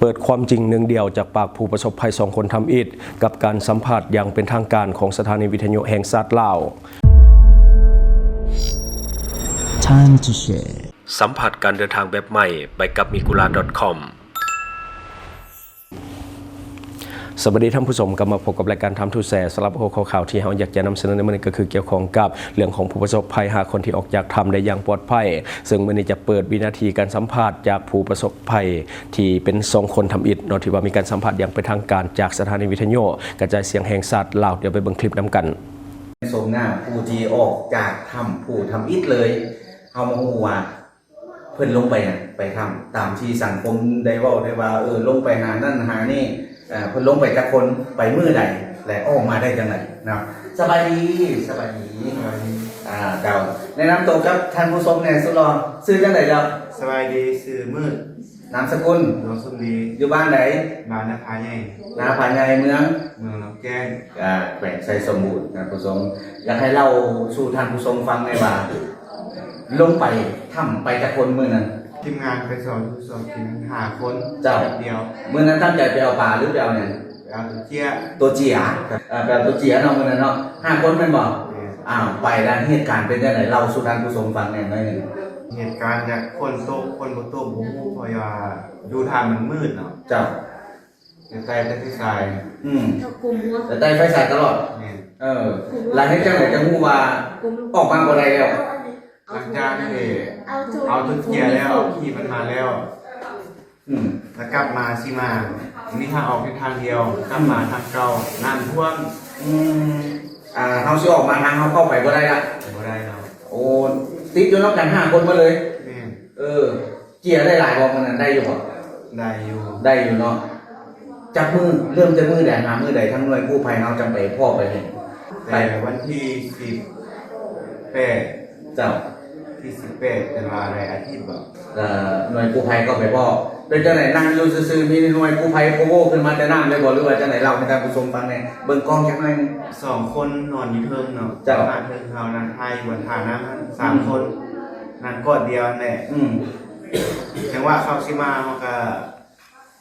เปิดความจริงหนึ่งเดียวจากปากผู้ประสบภัย2 คนทำอิฐกับการสัมผัสอย่างเป็นทางการของสถานีวิทยุแห่งชาติลาว Time to share สัมผัสการเดินทางแบบใหม่ไปกับmigula.com สวัสดีท่านผู้ชมกลับมาพบกับรายการทำทูแสสำหรับหัวข้อข่าวที่เราอยากจะนำเสนอในวันนี้ก็คือเกี่ยวข้องกับเรื่องของผู้ประสบภัย5 คนที่ออกจากถ้ำได้อย่างปลอดภัยซึ่งวันนี้จะเปิดวินาทีการสัมภาษณ์จากผู้ประสบภัยที่เป็น2 คนทำอิฐเนาะที่ว่ามีการสัมภาษณ์อย่างเป็นทางการจากสถานีวิทยุกระจายเสียงแห่งชาติลาวเดี๋ยวไปเบิ่งคลิปนำกันชมหน้าผู้ที่ออกจากถ้ำผู้ทำอิฐเลยเอามาฮู้ว่าเพิ่นลงไปไปถ้ำตามที่สังคมได้เว้าได้ว่าลงไปหานั่นหานี่เพิ่นลงไปจากคนไปมื้อใดและออกมาได้จังไดนะสบายดีเจ้าแนะนำตัวกับท่านผู้ชมแน่สุดหล่อชื่อจังได๋ครับ สบายดีสื่อมืด นามสกุล หลวงสุนี อยู่บ้านไหน บานนภาใหญ่ นาผาใหญ่เมือง เมืองหนองแก้ง แขวงไซสมบูรณ์ท่านผู้ชมอยากให้เล่าสู่ท่านผู้ชมฟังได้ว่าลงไปถ้ำไปจากคนมื้อนั้น ทีมงานไปสอนผู้สอนทีมหาคน เจ้า เดียว มื้อนั้นตั้งใจไปเอาปลาหรือไปเอาเนี่ย เอาตัวเจี๊ย ตัวเจียแบบตัวเจียเนาะมื้อนั้นเนาะ5 คนแม่นบ่ไปแล้วเหตุการณ์เป็นจังไดเล่าสู่ท่านผู้ชมฟังแหน่หน่อยหนึง เหตุการณ์จากคนโตกคนบ่โตกบ่ฮู้เพราะว่าดูทางมันมืดเนาะ เจ้า แต่ที่สาย แต่ได้ไฟฉายตลอด นี่ แล้วให้จังไดจังฮู้ว่าออกมาบ่ได้แล้ว หลังจากที่เอาตัวเจี๊ยแล้วขี่มันมาแล้ว แล้วกลับมาสิมามีทางออกแค่ทางเดียวกลับมาทางเก่าน้ำท่วม เฮาสิออกมาทางเฮาเข้าไปบ่ได้ละ บ่ได้เนาะ โอ้ติดอยู่นำกัน5 คนมาเลย นี่ เจียได้หลายบ่มื้อนั้นได้อยู่บ่ ได้อยู่ ได้อยู่เนาะจับมือเริ่มจะมือใดหามือใดทั้งหน่วยกู้ภัยเฮาจังไปพ่อไปเห็น แต่วันที่18 เจ้า ที่18เป็นวันอะไรอาทิตย์บ่ หน่วยกู้ภัยก็ไปพ่อเป็นจังไหนนั่งอยู่ซื่อๆมีหน่วยกู้ภัยโผล่ขึ้นมาแต่น้ำเลยบ่หรือว่าจังไหนเล่าให้ท่านผู้ชมฟังแหน่เบิ่งกล้องจักหน่อย 2 คนนอนอยู่เทิงเนาะ เจ้า บ้านเทิงเฮานั่งไทยบนฐานน้ำ3 คนนั่งกอดเดียวแหละจังว่าเข้าสิมาเฮาก็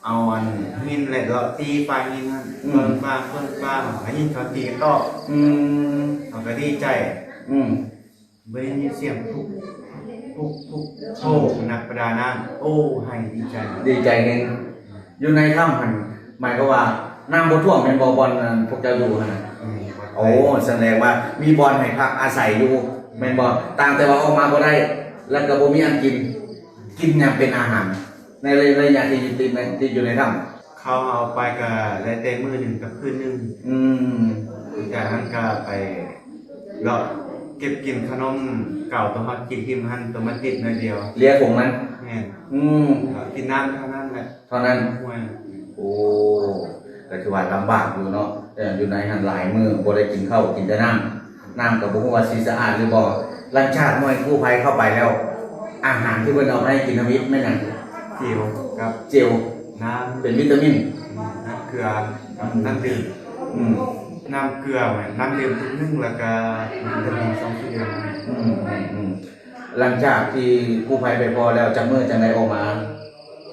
เอาอันหินแหละก็ตีปลาหินนั่นเพิ่นปลาให้หินเขาตีกันต่อเฮาก็ดีใจบ่ได้ยินเสียงทุกโอ้นักประดาน้ำโอ้ให้ดีใจ ดีใจเองอยู่ในถ้ำหั่นหมายก็ว่าน้ำบ่ท่วมแม่นบ่บอลพวกเจ้าอยู่หั่นน่ะโอ้แสดงว่ามีบอลให้พักอาศัยอยู่แม่นบ่ต่างแต่ว่าออกมาบ่ได้แล้วก็บ่มีอันกินหยังเป็นอาหารในระยะที่อยู่ในถ้ำ เขาเอาไปก็ได้แต่มื้อหนึงกับคืนหนึงจากนั้นก็ไปเลาะเก็บกินขนมเก่าตัวฮอดกินที่มันตัวมันติดหน่อยเดียว เลี้ยงของมัน แม่นกินน้ำเท่านั้นแหละ เท่านั้น ห่วย โอ้ก็ถือว่าลำบากอยู่เนาะแต่อยู่ในหันหลายมื้อบ่ได้กินข้าวกินแต่น้ำก็บ่ฮู้ว่าสิสะอาดหรือบ่หลังจากหน่วยกู้ภัยเข้าไปแล้ว อาหารที่เพิ่นเอาให้กินน้ำมิตรแม่นหยัง เจียวกับ เจล น้ำ เป็นวิตามิน น้ำเกลือกับน้ำดื่ม น้ำเกลือแม่นน้ำดื่มทุกนึงแล้วก็วิตามิน2เดือน หลังจากที่กู้ภัยไปพอแล้วจักมื้อจังได๋ออกมา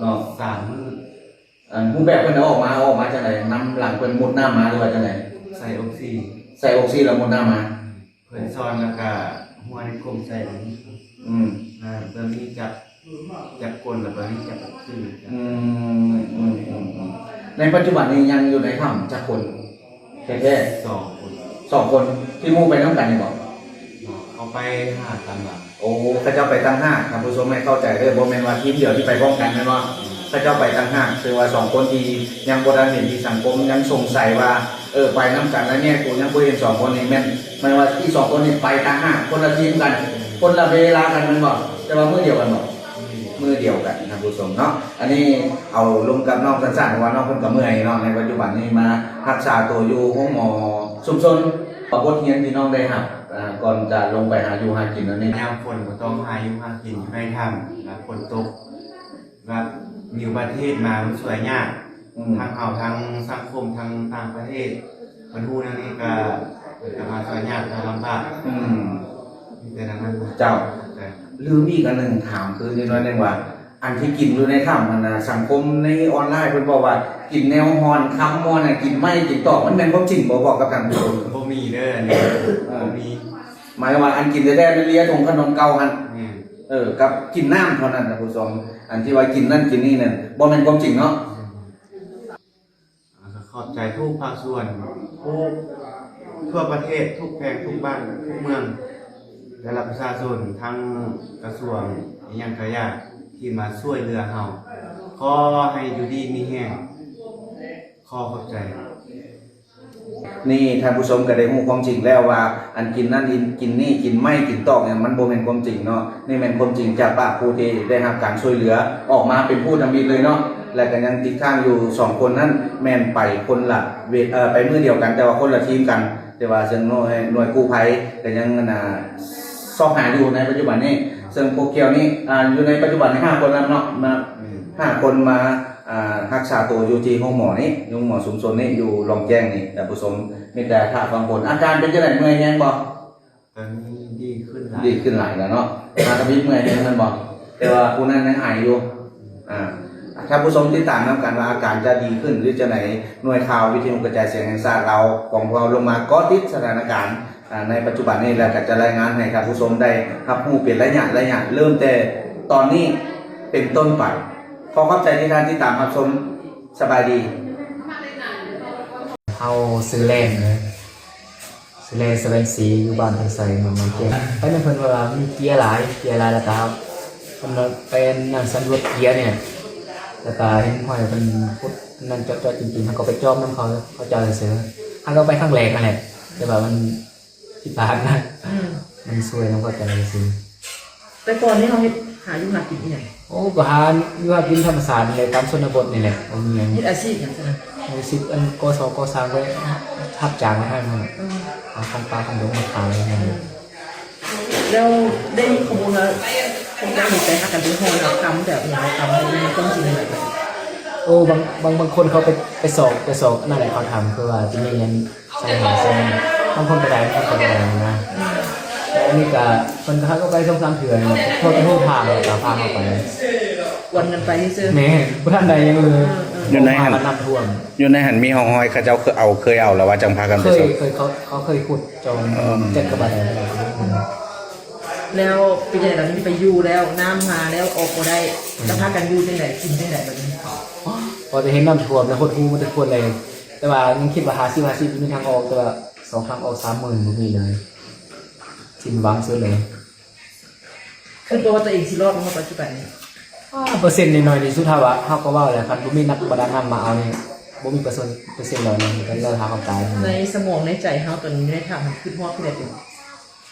เนาะ 3 มื้อ ผู้แบบเพิ่นเอาออกมาจังได๋น้ำหลังเพิ่นมุดน้ำมาหรือว่าจังได๋ ใส่ออกซิ ใส่ออกซิแล้วมุดน้ำมา เพิ่นสอนแล้วก็หัวในกลมใส่อันนี้เบิ่งนี้จับกลแล้วเบิ่งนี้จับคือ ในปัจจุบันนี้ยังอยู่ในถ้ำจักคนแค่ 2 คน 2 คนที่มู่ไปนำกันนี่บ่ เอาไปหาตามหลัง โอ้เขาเจ้าไปตั้งห้าท่านผู้ชมให้เข้าใจเด้อบ่แม่นว่าทีมเดียวที่ไปพร้อมกันแม่นบ่เขาเจ้าไปตั้งห้าคือว่า2 คนที่ยังบ่ทันเห็นที่สังคมยังสงสัยว่าไปนำกันแล้วเนี่ยกูยังบ่เห็น2 คนนี้แม่นว่าที่2 คนนี้ไปตั้งห้าคนละทีมกันคนละเวลากันแม่นบ่แต่ว่ามื้อเดียวกันบ่มื้อเดียวกันท่านผู้ชมเนาะอันนี้เอาลงกับน้องสั้นๆเพราะว่าน้องเพิ่นก็เมื่อยเนาะในปัจจุบันนี้มารักษาตัวอยู่ห้องหมอชุมชนประบทเรียนที่น้องได้รับก่อนจะลงไปหาอยู่หากินนั่นนี่ ยามฝนก็ต้องหาอยู่หากินอยู่ในถ้ำแล้วฝนตกแล้วมีประเทศมามันสวยยากทางเฮาทางสังคมทางต่างประเทศเพิ่นฮู้แนวนี้ก็มาสวยยากก็ลำบากมีแต่นั้น เจ้าลืมอีกอันหนึ่งถามคือนิดหน่อยนึงว่า อันที่กินอยู่ในถ้ำมันนะสังคมในออนไลน์เพิ่นบอกว่ากินแนวฮอนคำมอนน่ะกินไม่กินตอกมันเป็นความจริงบ่บอกกับท่านผู้ชม บ่มีเด้ออันนี้บ่มี หมายว่าอันกินแท้ๆเป็นเลียทงขนมเก่าหั่น แม่น กับกินน้ำเท่านั้นนะผู้ชมอันที่ว่ากินนั่นกินนี่นั่นบ่แม่นความจริงเนาะ ก็ขอบใจทุกภาคส่วนทุกทั่วประเทศทุกแห่งทุกบ้านทุกเมืองและรับประชาชนทั้งกระทรวงอิหยังกะยากที่มาช่วยเหลือเฮาขอให้อยู่ดีมีแรงขอขอบใจ นี่ท่านผู้ชมก็ได้รู้ความจริงแล้วว่า อันกินนั่นกินนี่กินไม่กินตอกเนี่ยมันบ่แม่นความจริงเนาะนี่แม่นความจริงจากปากผู้ที่ได้รับการช่วยเหลือออกมาเป็นผู้นำบินเลยเนาะและก็ยังติดข้างอยู่2คนนั้นแม่นไปคนละไปมื้อเดียวกันแต่ว่าคนละทีมกันแต่ว่าซึ่งหน่วยกู้ภัยก็ยังสอบหาอยู่ในปัจจุบันนี้ซึ่งพวกเกี่ยวนี่อยู่ในปัจจุบัน5คนแล้วเนาะมา5คนมารักษาตัวอยู่ที่ห้องหมอนี่ห้องหมอชุมชนนี่อยู่รองแจ้งนี่แต่ผู้ชมมีแต่ถ้าฟังผลอาการเป็นจังได๋เมื่อยแฮงบ่ ตอนนี้ดีขึ้นหลาย ดีขึ้นหลายแล้วเนาะมาทวิตเมื่อยแฮงมันบ่แต่ว่าผู้นั้นยังหายอยู่ถ้าผู้ชมติดตามนำกันว่าอาการจะดีขึ้นหรือจะไหนหน่วยข่าววิทยุกระจายเสียงแห่งชาติเราของเราลงมาก็ติดสถานการณ์ในปัจจุบันนี้แล้วก็จะรายงานให้ท่านผู้ชมได้รับรู้เป็นระยะเริ่มแต่ตอนนี้เป็นต้นไปขอขอบใจที่ท่านที่ตามรับชมสบายดี เอาซื้อแรงเลยซื้อแรงสเวนสีอยู่บ้านเพิ่นใส่มันเก่งไปนั่นเพิ่นว่ามีเกียร์หลายแล้วก็เพิ่นเป็นนั่นสำรวจเกียร์เนี่ยแล้วก็เห็นห้อยเพิ่นพุดนั่นจอดจริงๆเขาก็ไปจอมนํเขาเจอซื้อเขาก็ไปข้างแรกนั่นแหละแต่ว่ามันผิดพลาดนะมันซวยนำเขาเจอซื้อ แต่ก่อนนี่เขาเฮ็ดหาอยู่หากินอีหยัง โอ้ก็หาอยู่หากินธรรมศาสตร์นี่แหละตามชนบทนี่แหละบ่มีหยัง เฮ็ดอาชีพหยังซั่นน่ะ มีสิบอันกศกสร้างไว้ทับจางไว้ให้มันเอาของปลาของดงมาขายอะไรเงี้ย แล้วได้มีข้อมูลว่าพวกเจ้านี่ไปหากันเป็นห้องรับกรรมแบบนี้รับกรรมนี่มันต้องจริงอะไรแบบ โอ้บางคนเขาไปสอบนั่นแหละเขาทำคือว่าจะมีเงินใส่หัวใส่บางคนไปได้บางคนไปได้นะแล้วนี่ก็คนเขาก็ไปส่ง3เถื่อนพวกผู้พาเลยพาเข้าไป วันกันไปซื่อ แม่ผู้ท่านใดยังเลย อยู่ในหัน น้ำท่วม อยู่ในหันมีห้องห้อยเขาเจ้าเคยเอาแล้วว่าจังพากันไป เคย ส่ง เขาเคยขุดจนเจ็ดกระบาดอะไร แล้วเป็นจังได๋ล่ะนี่ไปอยู่แล้วน้ำมาแล้วออกบ่ได้แล้วพากันอยู่จังได๋กินจังได๋แบบนี้ พอจะเห็นน้ำท่วมแล้วโคตรฮู้มันจะควรเลย แต่ว่ายังคิดว่า50มีทางออกแต่ว่า2ทางออก30,000บ่มีเลยสิ้นหวังสุดเลย คือตัวว่าตัวเองสิรอดมาปัจจุบันนี้ เปอร์เซ็นต์น้อยๆที่สุดเท่าว่าเฮาก็เว้าแหละคันบ่มีนักประดาน้ำมาเอานี่บ่มีเปอร์เซ็นต์น้อยนึงก็เลยหาความตาย ในสมองในใจเฮาตอนนี้ในทางมันคิดฮอดที่ใดเป็น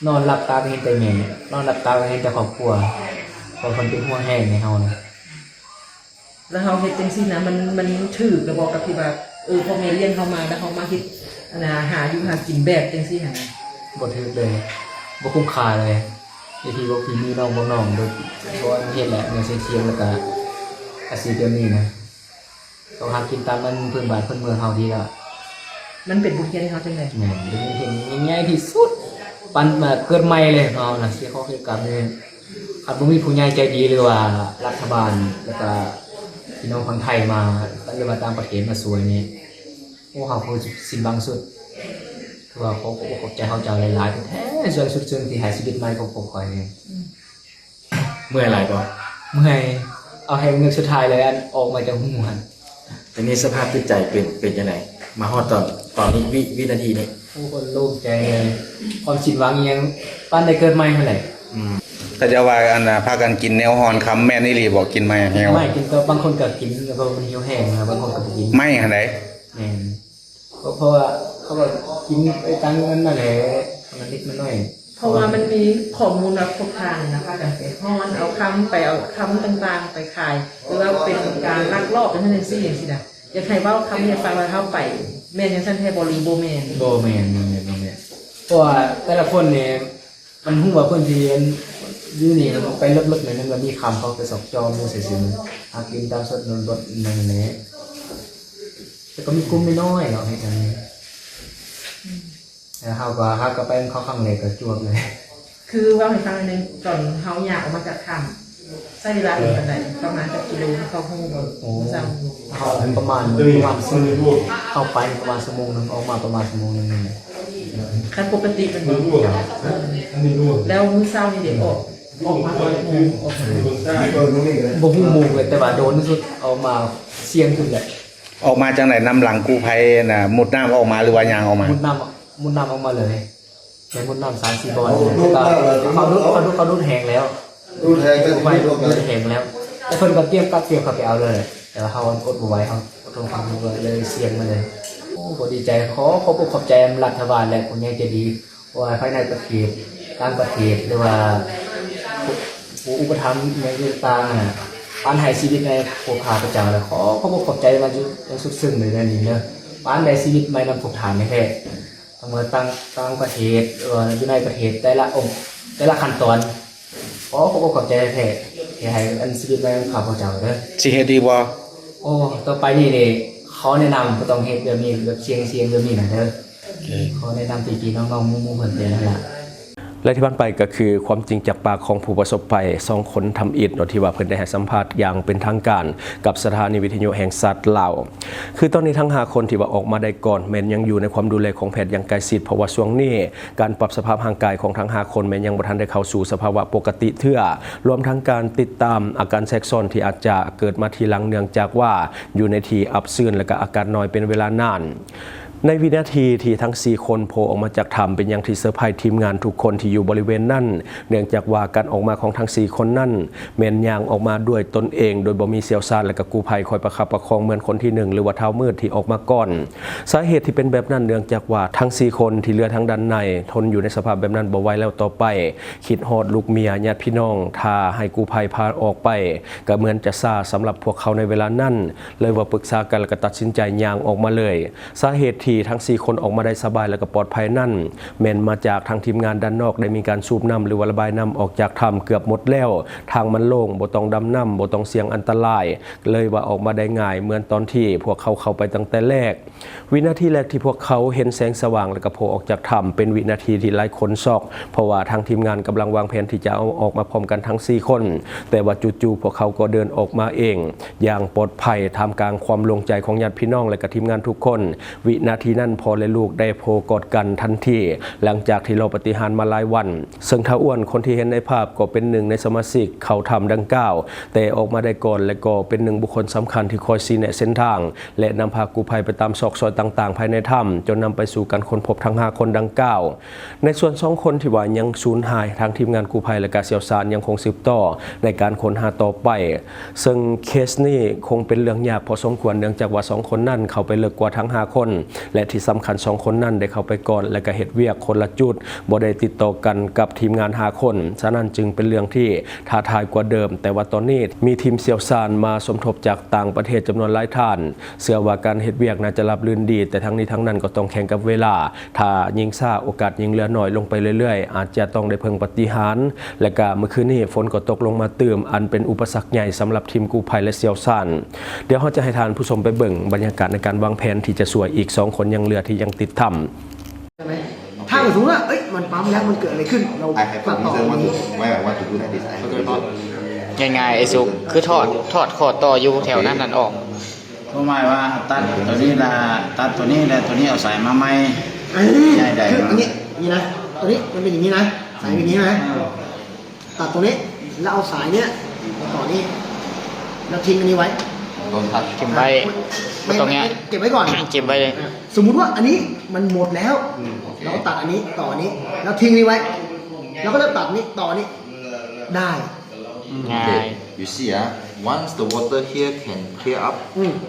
นอนหลับตาก็เห็นแต่แม่นอนหลับตาก็เห็นแต่ครอบครัวเพราะคนเป็นห่วงแห้งในเฮานะ แล้วเฮาเฮ็ดจังซี่นะมันถูกระบอกกับที่ว่าพ่อแม่เลี้ยงเฮามาแล้วเฮามาเฮ็ดหาอยู่หากินแบบจังซี่หั่น บ่ถึกเลยบ่คุ้มค่าเลยไอ้ที่บ่มีน้องบ่น้องโดยเพราะว่าเฮ็ดแหละเงินเสียแล้วก็อาชีพเดี๋ยวนี้นะต้องหากินตามมันพื้นบ้านพื้นเมืองเฮาดีแล้ว มันเป็นบุญเกียรติให้เฮาจังได๋ แม่นเดี๋ยวนี้เห็นง่ายๆที่สุดปันมาเกิดใหม่เลยเฮาน่ะเสียข้อเกี่ยวกับนี่อาจบ่มีผู้ใหญ่ใจดีหรือว่ารัฐบาลแล้วก็พี่น้องคนไทยมาหรือว่าต่างประเทศมาช่วยนี่โอ้เฮาคือสิ้นหวังสุดคือว่าเขาก็ขอบใจเฮาเจ้าหลายๆแท้ส่วนสุดซึ่งที่ให้ชีวิตใหม่ของผมข่อยนี่ เมื่อไหร่บ่ เมื่อยเอาให้เงินสุดท้ายเลยอันออกมาจากหัว ทีนี้สภาพจิตใจเป็นยังไงมาฮอดตอนนี้วินาทีนี้ ผู้คนโล่งใจเลยความสิ้นหวังอีหยังปานได้เกิดใหม่เท่าไหร่ เขาจะว่าพากันกินแนวฮอนคำแม่นอี่ลีบอกกินไม่แฮว ไม่กินก็บางคนก็กินแล้วก็มันหิวแห้งนะบางคนก็บ่กิน ไม่หันไหน แม่นเพราะว่าเขาบอกกินไปตั้งนั้นนั่นแหละมันนิดมันน้อย เพราะว่ามันมีข้อมูลแบบครบครันนะคะกันไปฮ้อนเอาคำไปเอาคำต่างๆไปขายหรือว่าเป็นการลักลอบจังซี่จังซี่น่ะอยากให้เว้าคำนี้ฟังว่าเฮาไปแม่นจังซั่นแท้บ่รีบ่แม่น โบแมนเพราะว่าแต่ละคนเนี่ยมันหู้ว่าเพื่อนที่อยู่นี่มันไปลึกๆหน่อยนึงมันมีคำเขาไปสอบจอมูเสียๆหากินตามสดนนรถนั่นแหละแต่ก็มีกลุ่มไม่น้อยเนาะให้กันนี้แล้วเขาก็ไปเขาข้างเลยก็จวบเลย คือเว่าให้ฟังหนึงก่อนเฮาอยากออกมาจากถ้ำ ใช้เวลาเป็นกันไหนประมาณจะกิโลเข้าห้องบนซ้ำ เขาประมาณซื้อเข้าไปประมาณชั่วโมงนึงออกมาประมาณชั่วโมงนึง คันปกติมันแล้วมื้อเช้านี่เด็กออกมาตอนโมงออกมา บ่ฮู้หมู่เลยแต่ว่าโดนที่สุดเอามาเสี่ยงขึ้นเลย ออกมาจังไหนนำหลังกู้ภัยน่ะมุดน้ำออกมาหรือว่ายางออกมา มุดน้ำออกมาเลยใช้มุดน้ำ3-4 บอลเขาดูดแหงแล้วดูดแหงแล้วแต่เพิ่นก็เตรียมเข้าไปเอาเลยแต่ว่าเขาอดบ่ไหวเขาอดทนความบ่ไหวเลยเสี่ยงมาเลยโอ้บ่ดีใจขอบใจรัฐบาลและผู้ใหญ่ใจดีว่าภายในประเทศต่างประเทศหรือว่าผู้อุปถัมภ์ในต่างๆน่ะปานให้ชีวิตในพวกข้าพเจ้าแล้วขอบใจมาอย่างสุดซึ้งเลยนะนี่เนาะปานได้ชีวิตใหม่นำพวกฐานแท้ทั้งเมื่อต่างประเทศอยู่ในประเทศแต่ละองค์แต่ละขั้นตอนขอบใจแท้ที่ให้อันชีวิตใหม่นำข้าพเจ้าเด้อ สิเฮ็ดดีบ่ โอ้ต่อไปนี่เขาแนะนำบ่ต้องเฮ็ดแบบนี้แบบเสียงแบบนี้นะเด้อเขาแนะนำพี่ๆน้องๆหมู่ๆเพิ่นเป็นนั่นล่ะ และที่ผ่านไปก็คือความจริงจากปากของผู้ประสบภัย2 คนทำอิฐเนาะที่ว่าเพิ่นได้ให้สัมภาษณ์อย่างเป็นทางการกับสถานีวิทยุแห่งสัตว์ลาวคือตอนนี้ทั้ง5 คนที่ว่าออกมาได้ก่อนแม้นยังอยู่ในความดูแลของแพทย์อย่างใกล้ชิดเพราะว่าช่วงนี้การปรับสภาพร่างกายของทั้ง5 คนแม้นยังบ่ทันได้เข้าสู่สภาวะปกติเทื่อรวมทั้งการติดตามอาการแทรกซ้อนที่อาจจะเกิดมาทีหลังเนื่องจากว่าอยู่ในที่อับชื้นและก็อากาศน้อยเป็นเวลานานในวินาทีที่ทั้ง4 คนโผล่ออกมาจากถ้ำเป็นอย่างที่เซอร์ไพรส์ทีมงานทุกคนที่อยู่บริเวณนั้นเนื่องจากว่าการออกมาของทั้ง4 คนนั้นแม่นย่างออกมาด้วยตนเองโดยบ่มีเสี่ยวซานและก็กู้ภัยคอยประคับประคองเหมือนคนที่1หรือว่าเท้ามืดที่ออกมาก่อนสาเหตุที่เป็นแบบนั้นเนื่องจากว่าทั้ง4 คนที่เหลือทั้งด้านในทนอยู่ในสภาพแบบนั้นบ่ไหวแล้วต่อไปคิดฮอดลูกเมียญาติพี่น้องถ้าให้กู้ภัยพาออกไปก็เหมือนจะซ่าสำหรับพวกเขาในเวลานั้นเลยว่าปรึกษากันแล้วก็ตัดสินใจย่างออกมาเลยสาเหตุที่ทั้ง4 คนออกมาได้สบายและก็ปลอดภัยนั่นแม้นมาจากทางทีมงานด้านนอกได้มีการสูบน้ำหรือว่าระบายน้ำออกจากถ้ำเกือบหมดแล้วทางมันโล่งบ่ต้องดำน้ำบ่ต้องเสี่ยงอันตรายเลยว่าออกมาได้ง่ายเหมือนตอนที่พวกเขาเข้าไปตั้งแต่แรกวินาทีแรกที่พวกเขาเห็นแสงสว่างและก็โผล่ออกจากถ้ำเป็นวินาทีที่หลายคนช็อกเพราะว่าทางทีมงานกำลังวางแผนที่จะเอาออกมาพร้อมกันทั้ง4 คนแต่ว่าจู่ๆพวกเขาก็เดินออกมาเองอย่างปลอดภัยท่ามกลางความโล่งใจของญาติพี่น้องและก็ทีมงานทุกคนวินาทีนั้นพอและลูกได้โผล่กอดกันทันทีหลังจากที่รอปฏิหารย์มาหลายวันซึ่งท้าอ้วนคนที่เห็นในภาพก็เป็นหนึ่งในสมาชิกเขาทำดังกล่าวแต่ออกมาได้ก่อนและก็เป็นหนึ่งบุคคลสำคัญที่คอยชี้แนะเส้นทางและนำพากู้ภัยไปตามซอกซอยต่างๆภายในถ้ำจนนำไปสู่การค้นพบทั้ง5 คนดังกล่าวในส่วน2 คนที่ว่ายังสูญหายทางทีมงานกู้ภัยและการเสี่ยวซานยังคงสืบต่อในการค้นหาต่อไปซึ่งเคสนี้คงเป็นเรื่องยากพอสมควรเนื่องจากว่า2 คนนั้นเข้าไปลึกกว่าทั้ง5 คนและที่สำคัญ2 คนนั้นได้เข้าไปก่อนและก็เฮ็ดเวียกคนละจุดบ่ได้ติดต่อกันกับทีมงาน5 คนฉะนั้นจึงเป็นเรื่องที่ท้าทายกว่าเดิมแต่ว่าตอนนี้มีทีมเสี่ยวซานมาสมทบจากต่างประเทศจำนวนหลายท่านเชื่อว่าการเฮ็ดเวียกน่าจะรับรื่นดีแต่ทั้งนี้ทั้งนั้นก็ต้องแข่งกับเวลาถ้ายิงซ่าโอกาสยิงเหลือน้อยลงไปเรื่อยๆอาจจะต้องได้เพิ่งปฏิหารย์และก็เมื่อคืนนี้ฝนก็ตกลงมาเติมอันเป็นอุปสรรคใหญ่สำหรับทีมกู้ภัยและเสี่ยวซานเดี๋ยวเราจะให้ทานผู้ชมไปเบิ่งบรรยากาศในการวางแผนที่จะสวยอีก2 คนยังเหลือที่ยังติดถ้ำ ใช่ไหมถ้าสมมติว่าเอ้ยมันปั๊มแล้วมันเกิดอะไรขึ้นเรา I have ตัด a ต่อ reason นี้ why I want to do like this. I have a reason. ง่ายๆไอ้สุกคือถอดคอต่ออยู่แถวนั้นนั่นออก ก็หมายว่าตัดตัวนี้ละตัดตัวนี้แล้วตัวนี้เอาใส่มาใหม่ ใหญ่ใหญ่ คืออย่างนี้นี่นะตัวนี้มันเป็นอย่างนี้นะสายเป็นอย่างนี้นะตัดตรงนี้แล้วเอาสายเนี้ยมาต่อนี่แล้วทิ้งอันนี้ไว้ Don't touch. เก็บไว้ตรงเนี้ย เก็บไว้ก่อน เก็บไว้เลย สมมุติว่าอันนี้มันหมดแล้วเราก็ตัดอันนี้ต่ออันนี้แล้วทิ้งนี้ไว้แล้วก็จะตัดนี้ต่อนี้ได้ ง่าย Okay. You see, once the water here can clear up,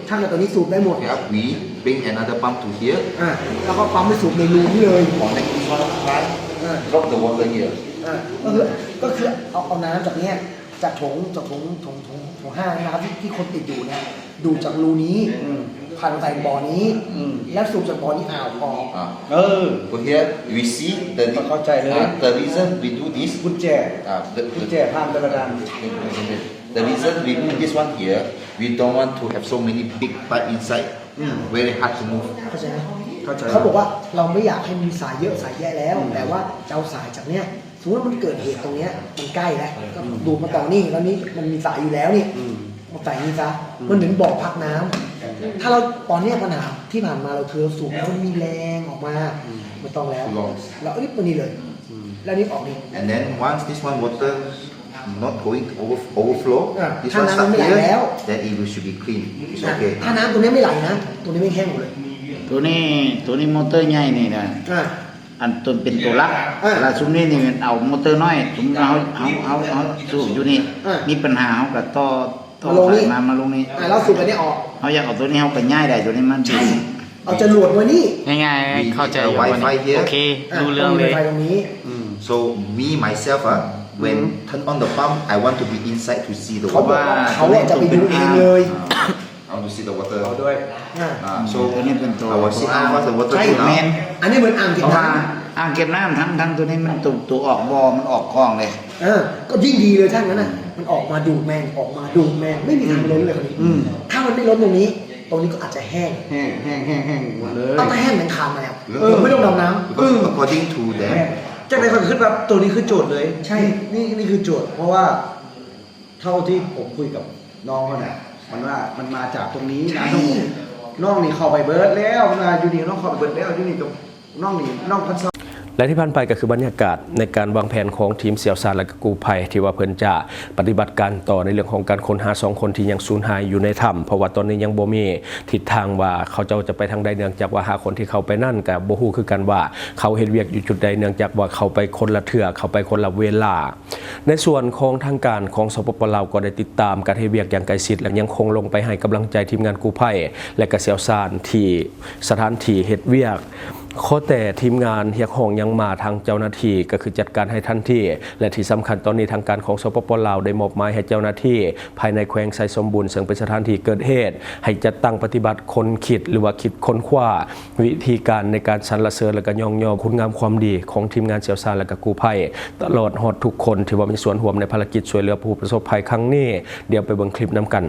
ถ้าเกิดตัวนี้สูบได้หมด clear up, we bring another pump to here. แล้วก็ปั๊มไปสูบในรูนี้เลย Connect this one line. Drop the water here. ก็คือเอาน้ำจากเนี้ยจากถงห้างนะครับที่คนติดอยู่เนี่ยดูดจากรูนี้ผ่านใส่บ่อนี้แล้วสูบจากบ่อนี้ออก So here we see the reason we do this. กุญแจ ผ่านกระดาน The reason we do this one here, we don't want to have so many big pipe inside. Very hard to move. เข้าใจไหมเขาบอกว่าเราไม่อยากให้มีสายเยอะสายแยะแล้วแต่ว่าจะเอาสายจากเนี้ย มมติว่ามันเกิดเหตุตรงเนี้ยมันใกล้แล้วก็ดูดมาต่อนี่แล้วนี่มันมีสายอยู่แล้วนี่มาใส่นี่ซะมันถึงบ่อพักน้ำถ้าเราตอนเนี้ยปัญหาที่ผ่านมาเราคือเราสูบแล้วมันมีแรงออกมาไม่ต้องแล้วเรารีบตัวนี้เลยแล้วนี่ออกนี่ And then once this one water not going overflow, this one Thang startน้ำไม่ไหล here, แล้ว then it should be clean. It's okay. ถ้าน้ำตัวนี้ไม่ไหลนะตัวนี้ไม่แห้งหมดเลย ตัวนี้มอเตอร์ใหญ่นี่นะ อ่า อันตัวเป็นตัวลัก อ่า แล้วซุ้มนี้นี่มันเอามอเตอร์น้อยซุ้มเอาสูบอยู่นี่ อ่ามี มีปัญหาเขากับต่อ มาลงนี่ สายมาลงนี่ เราสูบไปนี่ออก เขาอยากเอาตัวนี้เขาก็ง่ายได้ตัวนี้มัน ใช่เอาจรวดไว้นี่ ง่ายๆเข้าใจอยู่ Wi-Fi here โอเครู้เรื่องเลย มีไฟตรงนี้ So me myself, when turn on the pump, I want to be inside to see the เขาบอก water. ว่าเขาเนี่ยจะไปดูเองเลย I want to see the water. ด้วย อ่า So ตัวนี้เป็นตัว I will see how fast the water ใช่ go แม now. นอันนี้เหมือนอ่างเก็ เพ บ ราะว่า น้ อ่างเก็บน้ำทั้งตัวนี้มันตัวออกบ่อมันออกคลองเลย ำก็ยิ่งดีเลยถ้างั้นน่ะมันออกมาดูดแมงออกมาดูดแมงไม่มีทางล้นเลยคนนี้ถ้ามันไม่ล้นตรงนี้ก็อาจจะแห้ง แห้งหมดเลย เอาแต่แห้งเหมือนคานมาแล้วไม่ต้องดำน้ำ Because according to them, จากในความคิดแบบตัวนี้คือโจทย์เลย ใช่ นี่คือโจทย์ เพราะว่าเท่าที่ผมคุยกับน้องเขาเนี่ยมันว่ามันมาจากตรงนี้นะน้องนี่เข้าไปเบิร์ดแล้วนะอยู่นี่น้องเข้าไปเบิร์ดแล้วอยู่นี่กับน้องนี่น้องพันซ้ และที่ผ่านไปก็คือบรรยากาศในการวางแผนของทีมเสี่ยวซานและก็กู้ภัยที่ว่าเพิ่นจะปฏิบัติการต่อในเรื่องของการค้นหา2คนที่ยังสูญหายอยู่ในถ้ำเพราะว่าตอนนี้ยังบ่มีทิศทางว่าเขาจะไปทางใดเนื่องจากว่าหาคนที่เขาไปนั่นกับบ่ฮู้คือกันว่าเขาเฮ็ดเวียกอยู่จุดใดเนื่องจากว่าเขาไปคนละเทื่อเขาไปคนละเวลาในส่วนของทางการของสปปลาวก็ได้ติดตามการเฮ็ดเวียกอย่างใกล้ชิดและยังคงลงไปให้กำลังใจทีมงานกู้ภัยและก็เสี่ยวซานที่สถานที่เฮ็ดเวียกข้อแต่ทีมงานเฮียกห้องยังมาทางเจ้าหน้าที่ก็คือจัดการให้ทันทีและที่สำคัญตอนนี้ทางการของสปปลาวได้มอบหมายให้เจ้าหน้าที่ภายในแขวงไซสมบูรณ์ซึ่งเป็นสถานที่เกิดเหตุให้จัดตั้งปฏิบัติคนคิดหรือว่าคิดค้นคว้าวิธีการในการสรรเสริญและก็ย่องยอคุณงามความดีของทีมงานเสี่ยวซานและก็กู้ภัยตลอดฮอดทุกคนที่ว่ามีส่วนร่วมในภารกิจช่วยเหลือผู้ประสบภัยครั้งนี้เดี๋ยวไปเบิ่งคลิปนํกัน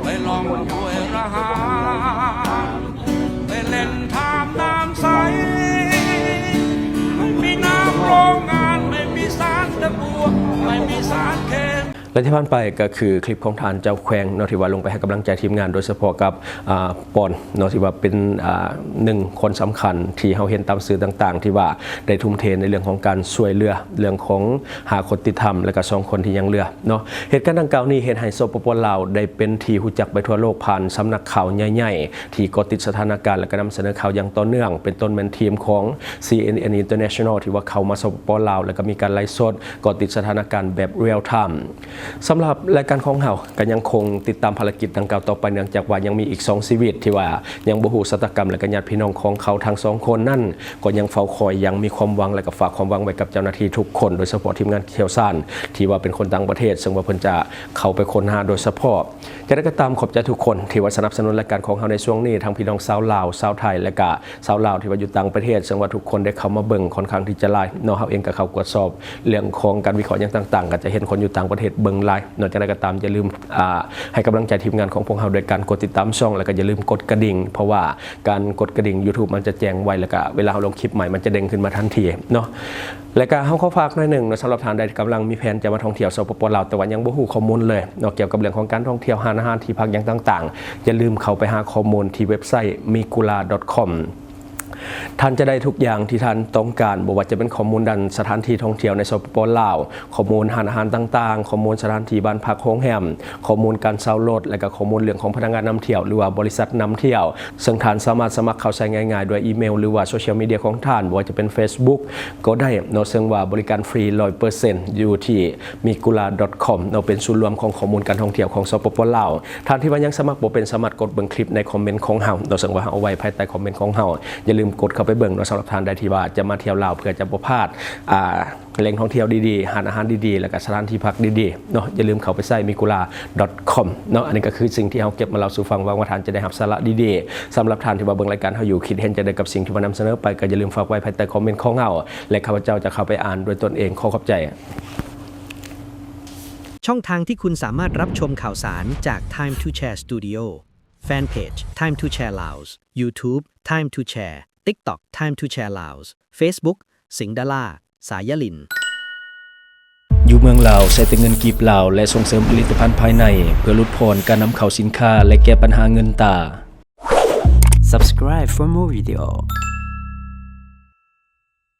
ไปลองด้วยระหามไปเล่นทามน้ำใสไม่มีน้ำโรงงานไม่มีสารตะกัวไม่มีสารเคมี และที่ผ่านไปก็คือคลิปของทานเจ้าแขวงเนาะที่ว่าลงไปให้กำลังใจทีมงานโดยเฉพาะกับปอนเนาะที่ว่าเป็นหนึ่งคนสำคัญที่เราเห็นตามสื่อต่างๆที่ว่าได้ทุ่มเทในเรื่องของการช่วยเหลือเรื่องของหาคนติดธรรมและก็2คนที่ยังเหลือเนาะเหตุการณ์ดังกล่าวนี้เห็นให้สปปลาวได้เป็นที่รู้จักไปทั่วโลกผ่านสำนักข่าวใหญ่ๆที่เกาะติดสถานการณ์และก็นำเสนอข่าวอย่างต่อเนื่องเป็นต้นเป็นทีมของ CNN International ที่ว่าเข้ามาสปปลาวแล้วก็มีการไลฟ์สดเกาะติดสถานการณ์แบบเรียลไทม์สำหรับรายการของเราก็ยังคงติดตามภารกิจดังกล่าวต่อไปเนื่องจากว่ายังมีอีก2ชีวิตที่ว่ายังบ่ฮู้ชะตากรรมและก็ญาติพี่น้องของเขาทั้ง2คนนั่นก็ยังเฝ้าคอยยังมีความหวังและก็ฝากความหวังไว้กับเจ้าหน้าที่ทุกคนโดยเฉพาะทีมงานเขียวซ่านที่ว่าเป็นคนต่างประเทศซึ่งว่าเพิ่นจะเข้าไปค้นหาโดยเฉพาะจะได้ก็ตามขอบใจทุกคนที่ว่าสนับสนุนรายการของเราในช่วงนี้ทั้งพี่น้องชาวลาวชาวไทยและก็ชาวลาวที่ว่าอยู่ต่างประเทศซึ่งว่าทุกคนได้เข้ามาเบิ่งค่อนข้างที่จะหลายเนาะเฮาเองก็เข้ากวดสอบเรื่องของการวิเคราะห์อย่างต่างๆก็จะเห็นคนอยู่ต่างประเทศเบิ่งหลายเนาะจะได้ก็ตามอย่าลืมให้กำลังใจทีมงานของพวกเราโดยการกดติดตามช่องแล้วก็อย่าลืมกดกระดิ่งเพราะว่าการกดกระดิ่ง YouTube มันจะแจ้งไวแล้วก็เวลาเราลงคลิปใหม่มันจะเด้งขึ้นมาทันทีเนาะและก็เฮาขอฝากหน่อยนึงสำหรับท่านใดที่กำลังมีแผนจะมาท่องเที่ยวสปปลาวแต่ว่ายังบ่ฮู้ข้อมูลเลยเนาะเกี่ยวกับเรื่องของการท่องเที่ยวหาอาหารที่พักอย่างต่างๆอย่าลืมเข้าไปหาข้อมูลที่เว็บไซต์ migula.comท่านจะได้ทุกอย่างที่ท่านต้องการบอกว่าจะเป็นข้อมูลด้านสถานที่ท่องเที่ยวในสปปลาวข้อมูลอาหารต่างๆข้อมูลสถานที่บ้านพักโรงแรมข้อมูลการเช่ารถและก็ข้อมูลเรื่องของพนักงานนำเที่ยวหรือว่าบริษัทนำเที่ยวซึ่งท่านสามารถสมัครเข้าใช้ง่ายๆด้วยอีเมลหรือว่าโซเชียลมีเดียของท่านว่าจะเป็น Facebook ก็ได้เนาะซึ่งว่าบริการฟรี 100% อยู่ที่ migula.com เนาะเป็นศูนย์รวมของข้อมูลการท่องเที่ยวของสปปลาวท่านที่ว่ายังสมัครบ่เป็นสามารถกดเบิ่งคลิปในคอมเมนต์ของเฮาเนาะซึ่งว่าเอาไว้ภายใต้คอมเมนต์ของเฮาอย่า าลืมกดเข้าไปเบิ่งเนาะสำหรับทานใดที่ว่าจะมาเที่ยวลาวเพื่อจะบ่พลาดแหล่งท่องเที่ยวดีๆหาอาหารดีๆแล้วก็สถานที่พักดีๆเนาะอย่าลืมเข้าไปใส่ mikula.com เนาะอันนี้ก็คือสิ่งที่เฮาเก็บมาเล่าสู่ฟังว่าทานจะได้รับสาระดีๆสำหรับทานที่ว่าเบิ่งรายการเฮาอยู่คิดเห็นจะได้กับสิ่งที่มานำเสนอไปก็อย่าลืมฝากไว้ภายใต้คอมเมนต์ของเฮาและข้าพเจ้าจะเข้าไปอ่านด้วยตนเองขอขอบใจ ช่องทางที่คุณสามารถรับชมข่าวสารจาก Time to Share Studio Fanpage Time to Share Laos YouTube Time to Share TikTok Time to Share Laos Facebook สิงห์ดาราสายลินอยู่เมืองลาวใช้แต่เงินกีบลาวและส่งเสริมผลิตภัณฑ์ภายในเพื่อลดผ่อนการนำเข้าสินค้าและแก้ปัญหาเงินตา Subscribe for more video